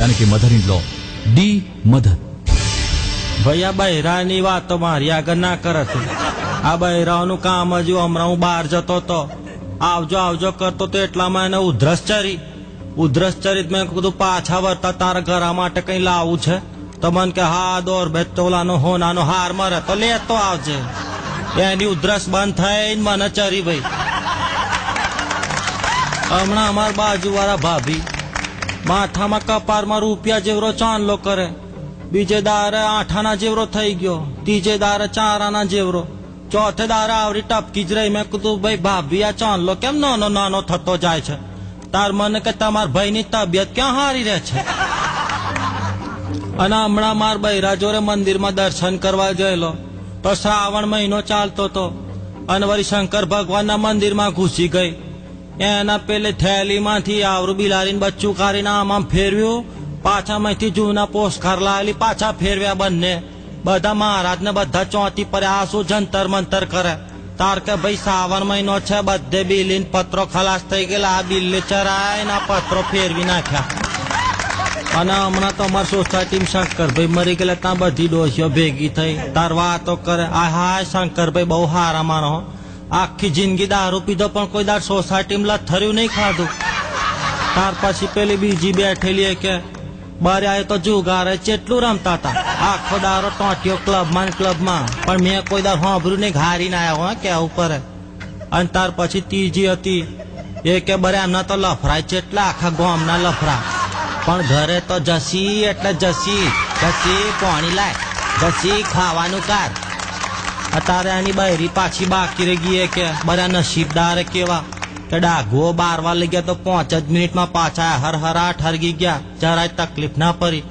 यानी कि mother in law the mother. ભૈયા બહેરાની વાતો મારી આગળ ના કરે તું. આ બહેરાઓનું કામ હજુ હમણાં હું બહાર જતો તો આવજો આવજો કરતો તો એટલામાં એને ઉધરસ ચરી મેં કીધું પાછા વળતા તારા ઘરા માટે કઈ લાવવું છે તો મને કે હા દોર બે તોલાનો હોનાનો હાર મરે તો લેતો આવજે. એની ઉધરસ બંધ થઈને મને ચરી ભાઈ. હમણાં અમારા બાજુવાળા ભાભી માથામાં કપારમાં રૂપિયા જેવરો ચાંદલો કરે, બીજે દારે આઠાના જેવરો થઈ ગયો, ત્રીજે દારે ચારાના જેવરો, ચોથે દારે આવડી ટપકી જ રહી. મેં કીધું ભાઈ ભાભી આ ચાંદલો કેમ નાનો નાનો થતો જાય છે? તાર મને કે તમારા ભાઈની તબિયત ક્યાં હારી રહે છે? અને હમણાં માર બૈરા જોડે મંદિરમાં દર્શન કરવા ગયેલો તો શ્રાવણ મહિનો ચાલતો હતો અને વળી શંકર ભગવાનના મંદિરમાં ઘૂસી ગઈ. એના પેલે થેલીમાંથી આવરું બિલાડીને બચ્ચું કાઢીને આમ ફેરવ્યું, પાછા માંથી જૂના પોસ્ટકાર લાવેલી પાછા ફેરવ્યા બંને. બધા મહારાજ ને બધા ચોથી પર આ શું જંતર મંતર કરે? તાર કે ભાઈ શ્રાવણ મહિનો છે, બધે બિલીન પત્રો ખલાસ થઈ ગયેલા, આ બિલ્લે ચરાય ને પત્રો ફેરવી નાખ્યા. અને હમણાં તો અમારી સોસાયટીમાં શંકરભાઈ મરી ગયેલા, ત્યાં બધી ડોસીઓ ભેગી થઈ તાર વાતો કરે. આ હાય શંકરભાઈ બહુ હારા માનો, આખી જિંદગી દારૂ પીધો પણ કોઈ દાર સોસાયટીમાં લથર્યું નહીં ખાધું. ત્યાર પછી પેલી બીજી બેઠેલી કે બારે આવે તો જુગારે ચેટલું રમતા હતા, આખો દારો ટોટીઓ ક્લબમાં પણ મેં કોઈ દાર સાંભળ્યું નહીં, ઘારીને આવ્યો હો કેવું પડે. અને ત્યાર પછી ત્રીજી હતી એ કે બરે એમના તો લફરાય ચેટલા, આખા ગામના લફરા, પણ ઘરે તો જસી એટલે જસી પાણી લાય, જસી ખાવાનું કાર. અત્યારે એની બહેરી પાછી બાકી રહી ગઈ કે બધા નસીબદાર કેવા કે ડાઘુઓ બારવા લઈ ગયા તો 5 જ મિનિટમાં પાછા હરહરાટ હરગી ગયા, જરાય તકલીફ ના પડી.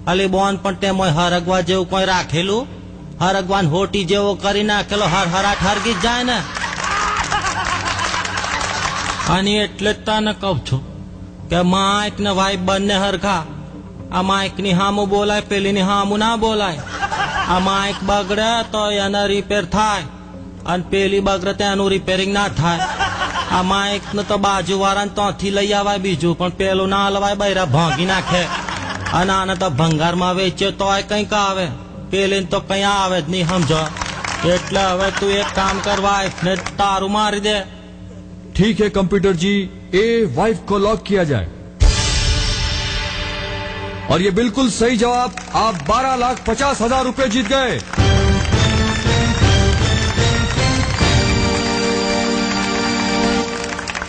અલી બોન પણ તે હરગવા જેવું કોઈ રાખેલું? હરગવાન હોટી જેવો કરી નાખેલો, હરહરાટ હરગી જ જાય ને. અને એટલે જ તને કહું છું કે માઇક ને વાઇફ બંને હરખા. આ માઇક ની હામું બોલાય, પેલી ની હામું ના બોલાય. આ માઇક બગડે તો એને રિપેર થાય અને પેલી બગડે તો એનું રિપેરિંગ ના થાય. આ માઇક ને તો બાજુ વાળાને ત્યાંથી લઈ આવાય બીજું, પણ પેલું ના લવાય, બૈરા ભાંગી નાખે. અને આને તો ભંગારમાં વેચે તો કઈક આવે, પેલી તો કઈ આવે જ નહીં, સમજો. એટલે હવે તું એક કામ કર, વાઇફ ને તારું મારી દે. ठीक है कंप्यूटर जी, ए वाइफ को लॉक किया जाए। और ये बिल्कुल सही जवाब, आप 12,50,000 रुपए जीत गए।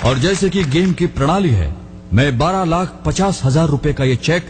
और जैसे कि गेम की प्रणाली है, मैं 12,50,000 रुपए का ये चेक